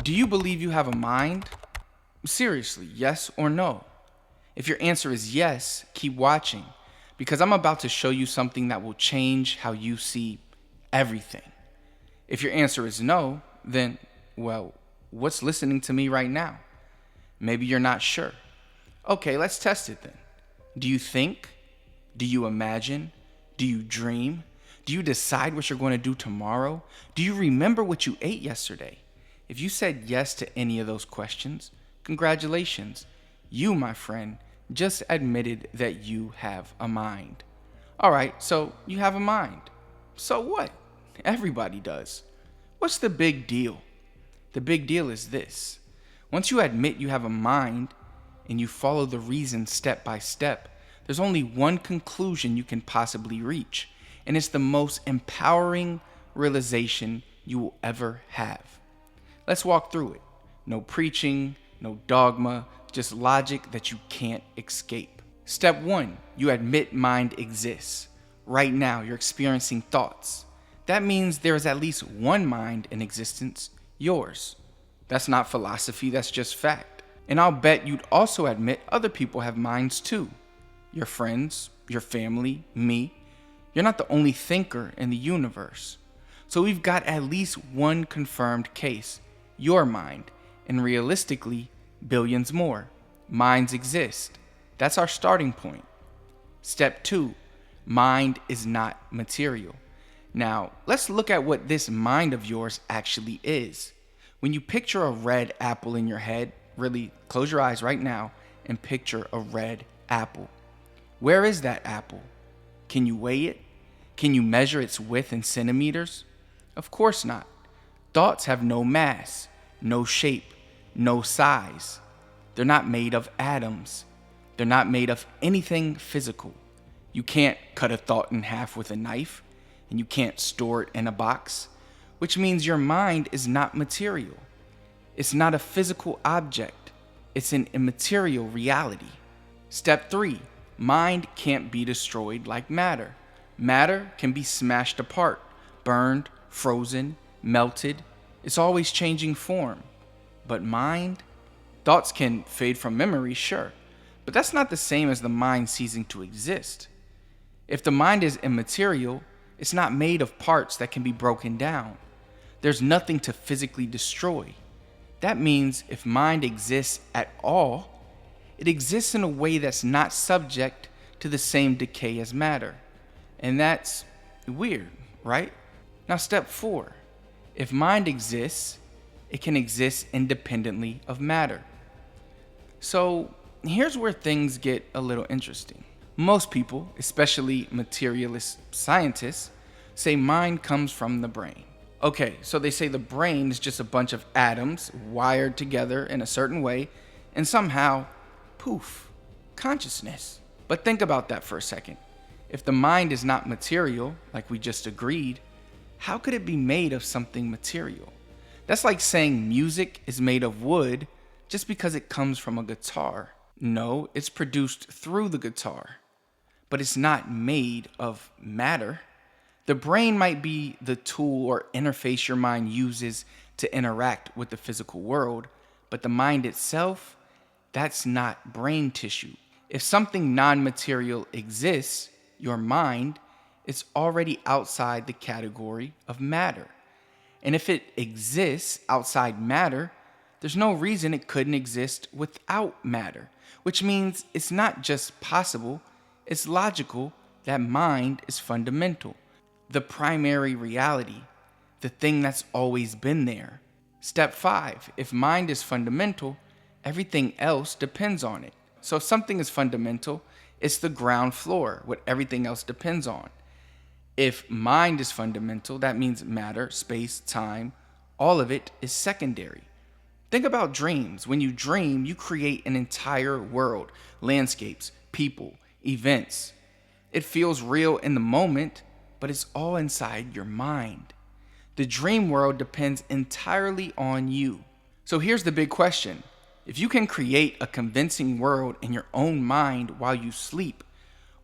Do you believe you have a mind? Seriously, yes or no? If your answer is yes, keep watching because I'm about to show you something that will change how you see everything. If your answer is no, then, well, what's listening to me right now? Maybe you're not sure. Okay, let's test it then. Do you think? Do you imagine? Do you dream? Do you decide what you're going to do tomorrow? Do you remember what you ate yesterday? If you said yes to any of those questions, congratulations. You, my friend, just admitted that you have a mind. All right, so you have a mind. So what? Everybody does. What's the big deal? The big deal is this. Once you admit you have a mind and you follow the reason step by step, there's only one conclusion you can possibly reach, and it's the most empowering realization you will ever have. Let's walk through it. No preaching, no dogma, just logic that you can't escape. Step 1, you admit mind exists. Right now, you're experiencing thoughts. That means there is at least one mind in existence, yours. That's not philosophy, that's just fact. And I'll bet you'd also admit other people have minds too. Your friends, your family, me. You're not the only thinker in the universe. So we've got at least one confirmed case, your mind, and realistically, billions more. Minds exist. That's our starting point. Step 2, mind is not material. Now, let's look at what this mind of yours actually is. When you picture a red apple in your head, really close your eyes right now and picture a red apple. Where is that apple? Can you weigh it? Can you measure its width in centimeters? Of course not. Thoughts have no mass, no shape, no size. They're not made of atoms. They're not made of anything physical. You can't cut a thought in half with a knife, and you can't store it in a box, which means your mind is not material. It's not a physical object. It's an immaterial reality. Step 3, mind can't be destroyed like matter. Matter can be smashed apart, burned, frozen, melted. It's always changing form. But mind? Thoughts can fade from memory, sure, but that's not the same as the mind ceasing to exist. If the mind is immaterial, it's not made of parts that can be broken down. There's nothing to physically destroy. That means if mind exists at all, it exists in a way that's not subject to the same decay as matter. And that's weird, right? Now, step 4. If mind exists, it can exist independently of matter. So here's where things get a little interesting. Most people, especially materialist scientists, say mind comes from the brain. Okay, so they say the brain is just a bunch of atoms wired together in a certain way, and somehow, poof, consciousness. But think about that for a second. If the mind is not material, like we just agreed, how could it be made of something material? That's like saying music is made of wood just because it comes from a guitar. No, it's produced through the guitar, but it's not made of matter. The brain might be the tool or interface your mind uses to interact with the physical world, but the mind itself, that's not brain tissue. If something non-material exists, your mind, it's already outside the category of matter. And if it exists outside matter, there's no reason it couldn't exist without matter, which means it's not just possible, it's logical that mind is fundamental, the primary reality, the thing that's always been there. Step 5, if mind is fundamental, everything else depends on it. So if something is fundamental, it's the ground floor, what everything else depends on. If mind is fundamental, that means matter, space, time, all of it is secondary. Think about dreams. When you dream, you create an entire world, landscapes, people, events. It feels real in the moment, but it's all inside your mind. The dream world depends entirely on you. So here's the big question. If you can create a convincing world in your own mind while you sleep,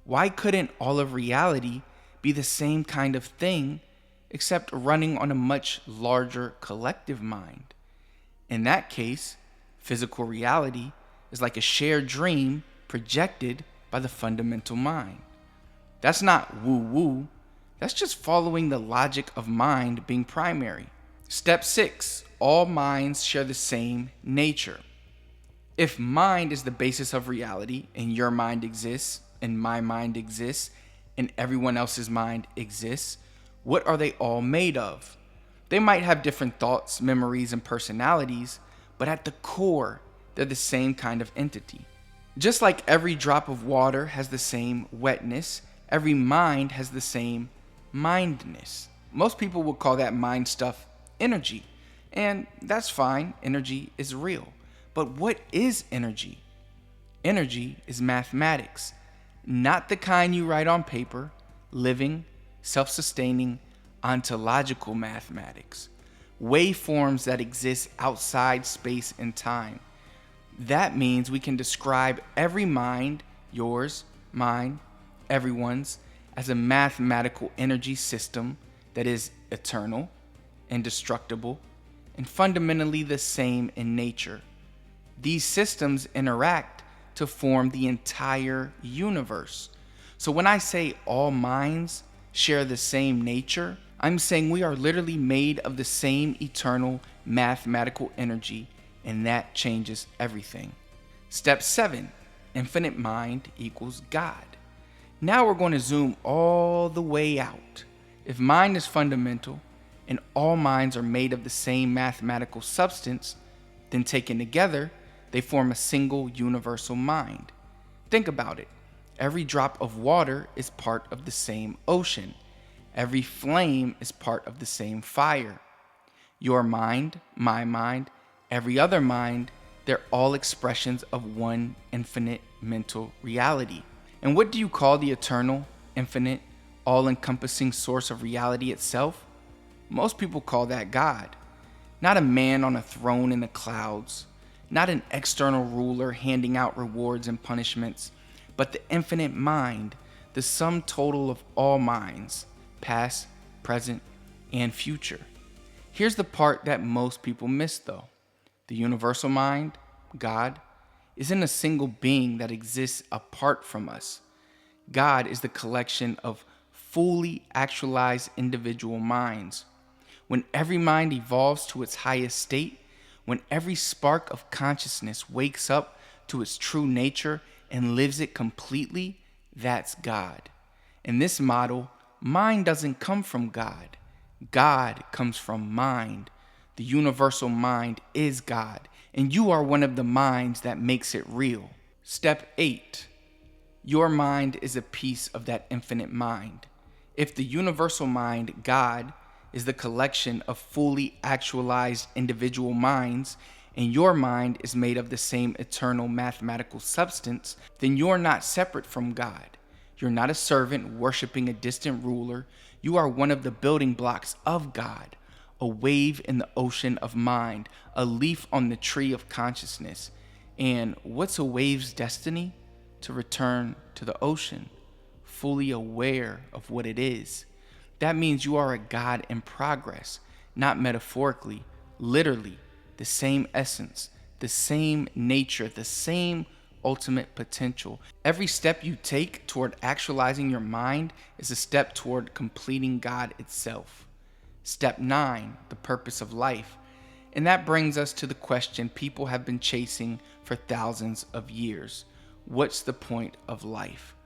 why couldn't all of reality be the same kind of thing, except running on a much larger collective mind? In that case, physical reality is like a shared dream projected by the fundamental mind. That's not woo-woo, that's just following the logic of mind being primary. Step 6, all minds share the same nature. If mind is the basis of reality, and your mind exists, and my mind exists, and everyone else's mind exists, what are they all made of? They might have different thoughts, memories, and personalities, but at the core, they're the same kind of entity. Just like every drop of water has the same wetness, every mind has the same mindness. Most people would call that mind stuff energy, and that's fine, energy is real. But what is energy? Energy is mathematics, not the kind you write on paper, living, self-sustaining, ontological mathematics, waveforms that exist outside space and time. That means we can describe every mind, yours, mine, everyone's, as a mathematical energy system that is eternal, indestructible, and fundamentally the same in nature. These systems interact to form the entire universe. So when I say all minds share the same nature, I'm saying we are literally made of the same eternal mathematical energy, and that changes everything. Step 7, infinite mind equals God. Now we're going to zoom all the way out. If mind is fundamental and all minds are made of the same mathematical substance, then taken together, they form a single universal mind. Think about it. Every drop of water is part of the same ocean. Every flame is part of the same fire. Your mind, my mind, every other mind, they're all expressions of one infinite mental reality. And what do you call the eternal, infinite, all-encompassing source of reality itself? Most people call that God. Not a man on a throne in the clouds, not an external ruler handing out rewards and punishments, but the infinite mind, the sum total of all minds, past, present, and future. Here's the part that most people miss though. The universal mind, God, isn't a single being that exists apart from us. God is the collection of fully actualized individual minds. When every mind evolves to its highest state, when every spark of consciousness wakes up to its true nature and lives it completely, that's God. In this model, mind doesn't come from God. God comes from mind. The universal mind is God, and you are one of the minds that makes it real. Step 8. Your mind is a piece of that infinite mind. If the universal mind, God, is the collection of fully actualized individual minds, and your mind is made of the same eternal mathematical substance, then you're not separate from God. You're not a servant worshiping a distant ruler. You are one of the building blocks of God, a wave in the ocean of mind, a leaf on the tree of consciousness. And what's a wave's destiny? To return to the ocean, fully aware of what it is. That means you are a God in progress, not metaphorically, literally, the same essence, the same nature, the same ultimate potential. Every step you take toward actualizing your mind is a step toward completing God itself. Step 9, the purpose of life. And that brings us to the question people have been chasing for thousands of years. What's the point of life?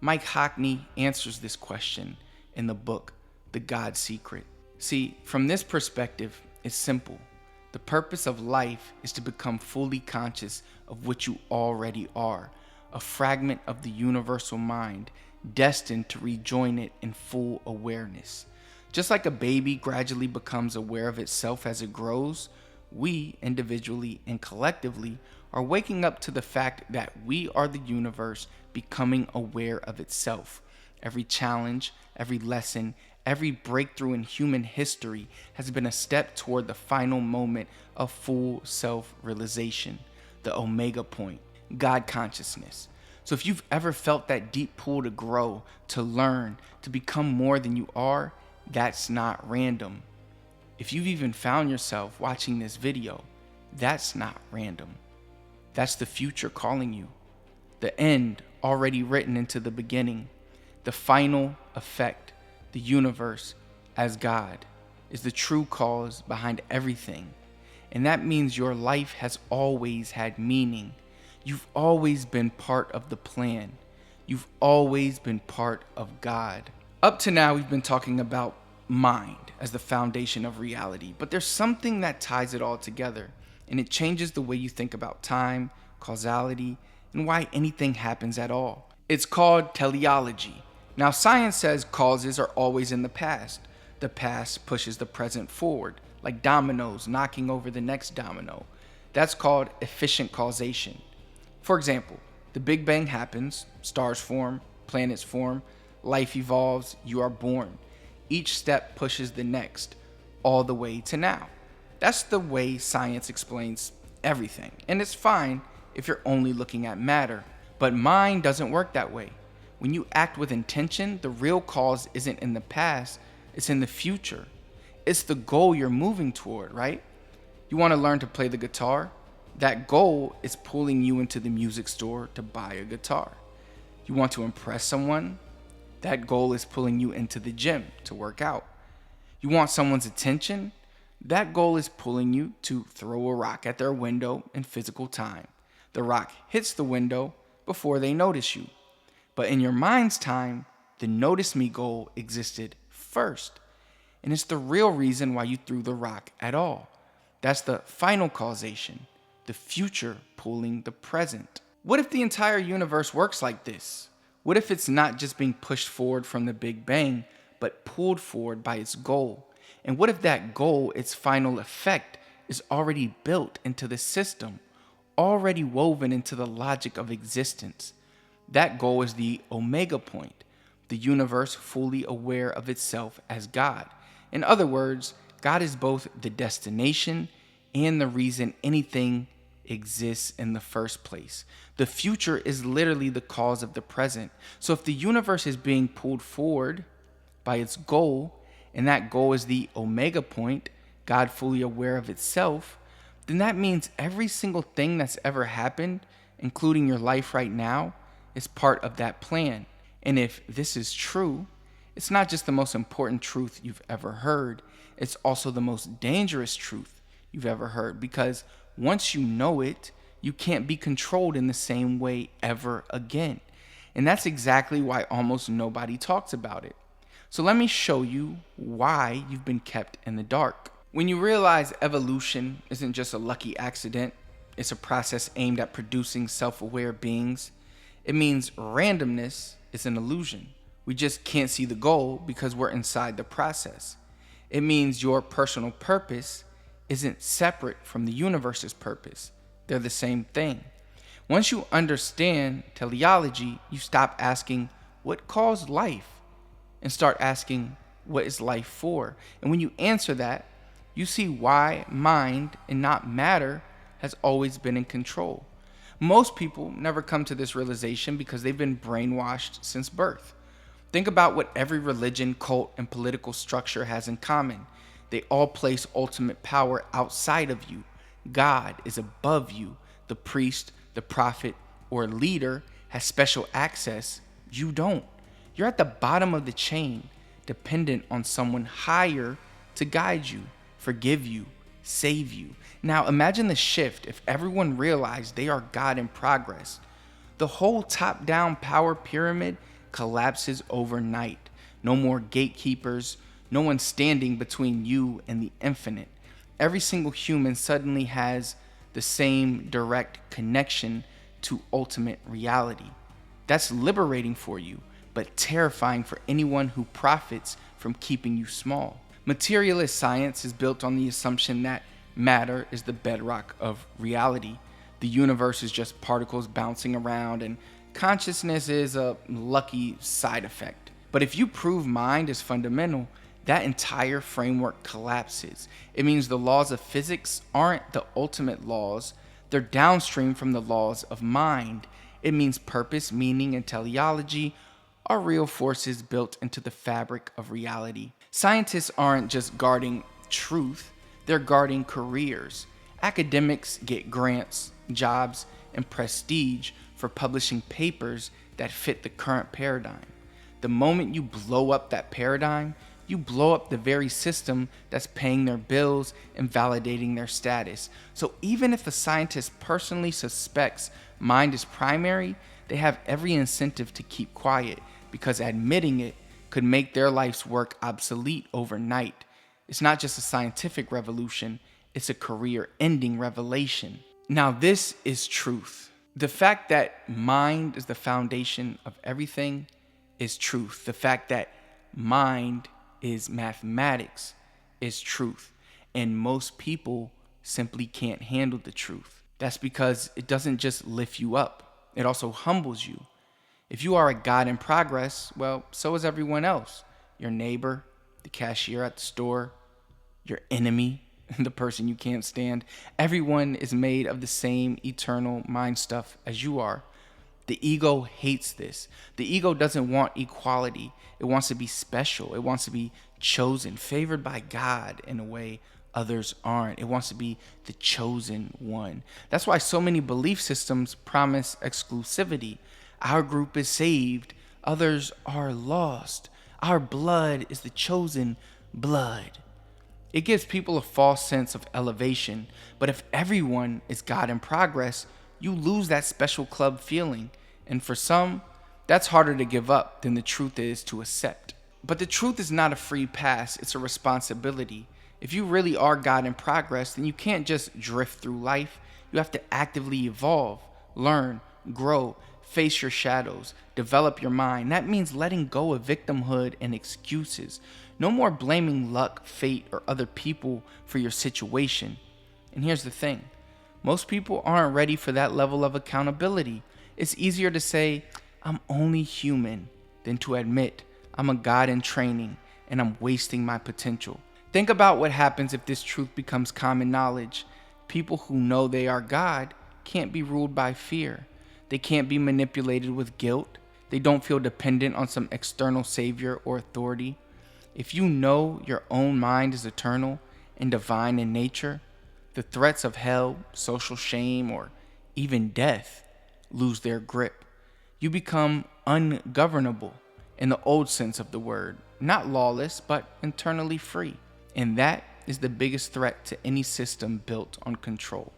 Mike Hockney answers this question in the book, The God Secret. See, from this perspective, it's simple. The purpose of life is to become fully conscious of what you already are, a fragment of the universal mind, destined to rejoin it in full awareness. Just like a baby gradually becomes aware of itself as it grows, we, individually and collectively, are waking up to the fact that we are the universe becoming aware of itself. Every challenge, every lesson, every breakthrough in human history has been a step toward the final moment of full self-realization, the omega point, God consciousness. So if you've ever felt that deep pull to grow, to learn, to become more than you are, that's not random. If you've even found yourself watching this video, That's not random. That's the future calling you. The end already written into the beginning. The final effect, the universe as God, is the true cause behind everything. And that means your life has always had meaning. You've always been part of the plan. You've always been part of God. Up to now, we've been talking about mind as the foundation of reality, but there's something that ties it all together, and it changes the way you think about time, causality, and why anything happens at all. It's called teleology. Now, science says causes are always in the past. The past pushes the present forward, like dominoes knocking over the next domino. That's called efficient causation. For example, the Big Bang happens, stars form, planets form, life evolves, you are born. Each step pushes the next, all the way to now. That's the way science explains everything, and it's fine if you're only looking at matter. But mind doesn't work that way. When you act with intention, the real cause isn't in the past, it's in the future. It's the goal you're moving toward, right? You want to learn to play the guitar? That goal is pulling you into the music store to buy a guitar. You want to impress someone? That goal is pulling you into the gym to work out. You want someone's attention? That goal is pulling you to throw a rock at their window in physical time. The rock hits the window before they notice you. But in your mind's time, the notice me goal existed first. And it's the real reason why you threw the rock at all. That's the final causation, the future pulling the present. What if the entire universe works like this? What if it's not just being pushed forward from the Big Bang, but pulled forward by its goal? And what if that goal, its final effect, is already built into the system, already woven into the logic of existence? That goal is the omega point, the universe fully aware of itself as God. In other words, God is both the destination and the reason anything exists in the first place. The future is literally the cause of the present. So if the universe is being pulled forward by its goal, and that goal is the omega point, God fully aware of itself, then that means every single thing that's ever happened, including your life right now, is part of that plan. And if this is true, it's not just the most important truth you've ever heard, it's also the most dangerous truth you've ever heard, because once you know it, you can't be controlled in the same way ever again. And that's exactly why almost nobody talks about it. So let me show you why you've been kept in the dark. When you realize evolution isn't just a lucky accident, it's a process aimed at producing self-aware beings, it means randomness is an illusion. We just can't see the goal because we're inside the process. It means your personal purpose isn't separate from the universe's purpose. They're the same thing. Once you understand teleology, you stop asking, what caused life? And start asking, what is life for? And when you answer that, you see why mind and not matter has always been in control. Most people never come to this realization because they've been brainwashed since birth. Think about what every religion, cult, and political structure has in common. They all place ultimate power outside of you. God is above you. The priest, the prophet, or leader has special access. You don't. You're at the bottom of the chain, dependent on someone higher to guide you, forgive you, save you. Now imagine the shift if everyone realized they are God in progress. The whole top-down power pyramid collapses overnight. No more gatekeepers, no one standing between you and the infinite. Every single human suddenly has the same direct connection to ultimate reality. That's liberating for you, but terrifying for anyone who profits from keeping you small. Materialist science is built on the assumption that matter is the bedrock of reality. The universe is just particles bouncing around, and consciousness is a lucky side effect. But if you prove mind is fundamental, that entire framework collapses. It means the laws of physics aren't the ultimate laws, they're downstream from the laws of mind. It means purpose, meaning, and teleology are real forces built into the fabric of reality. Scientists aren't just guarding truth, they're guarding careers. Academics get grants, jobs, and prestige for publishing papers that fit the current paradigm. The moment you blow up that paradigm, you blow up the very system that's paying their bills and validating their status. So even if a scientist personally suspects mind is primary, they have every incentive to keep quiet because admitting it could make their life's work obsolete overnight. It's not just a scientific revolution, it's a career-ending revelation. Now, this is truth. The fact that mind is the foundation of everything is truth. The fact that mind is mathematics is truth. And most people simply can't handle the truth. That's because it doesn't just lift you up, it also humbles you. If you are a God in progress, well, so is everyone else. Your neighbor, the cashier at the store, your enemy, the person you can't stand. Everyone is made of the same eternal mind stuff as you are. The ego hates this. The ego doesn't want equality. It wants to be special. It wants to be chosen, favored by God in a way others aren't. It wants to be the chosen one. That's why so many belief systems promise exclusivity. Our group is saved. Others are lost. Our blood is the chosen blood. It gives people a false sense of elevation. But if everyone is God in progress, you lose that special club feeling. And for some, that's harder to give up than the truth is to accept. But the truth is not a free pass, it's a responsibility. If you really are God in progress, then you can't just drift through life. You have to actively evolve, learn, grow, face your shadows, develop your mind. That means letting go of victimhood and excuses. No more blaming luck, fate, or other people for your situation. And here's the thing. Most people aren't ready for that level of accountability. It's easier to say, I'm only human, than to admit I'm a God in training and I'm wasting my potential. Think about what happens if this truth becomes common knowledge. People who know they are God can't be ruled by fear. They can't be manipulated with guilt. They don't feel dependent on some external savior or authority. If you know your own mind is eternal and divine in nature, the threats of hell, social shame, or even death lose their grip. You become ungovernable in the old sense of the word, not lawless, but internally free. And that is the biggest threat to any system built on control.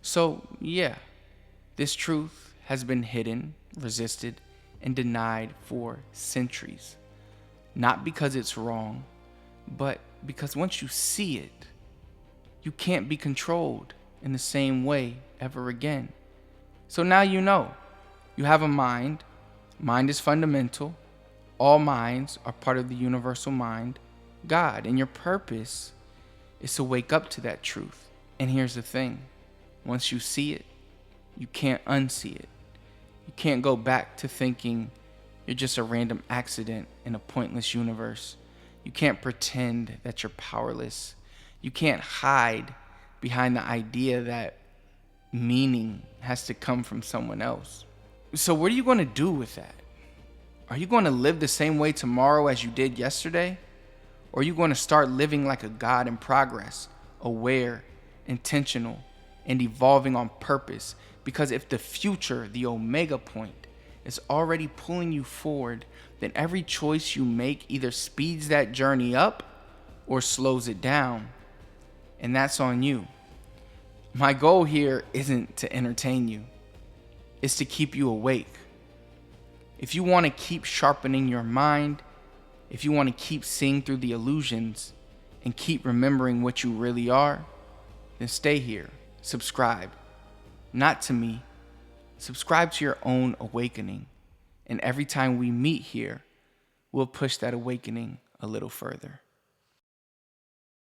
So, yeah, this truth has been hidden, resisted, and denied for centuries. Not because it's wrong, but because once you see it, you can't be controlled in the same way ever again. So now you know. You have a mind. Mind is fundamental. All minds are part of the universal mind, God. And your purpose is to wake up to that truth. And here's the thing. Once you see it, you can't unsee it. You can't go back to thinking you're just a random accident in a pointless universe. You can't pretend that you're powerless. You can't hide behind the idea that meaning has to come from someone else. So what are you going to do with that? Are you going to live the same way tomorrow as you did yesterday? Or are you going to start living like a God in progress, aware, intentional, and evolving on purpose? Because if the future, the omega point, is already pulling you forward, then every choice you make either speeds that journey up or slows it down. And that's on you. My goal here isn't to entertain you. It's to keep you awake. If you want to keep sharpening your mind, if you want to keep seeing through the illusions and keep remembering what you really are, then stay here. Subscribe. Not to me. Subscribe to your own awakening. And every time we meet here, we'll push that awakening a little further.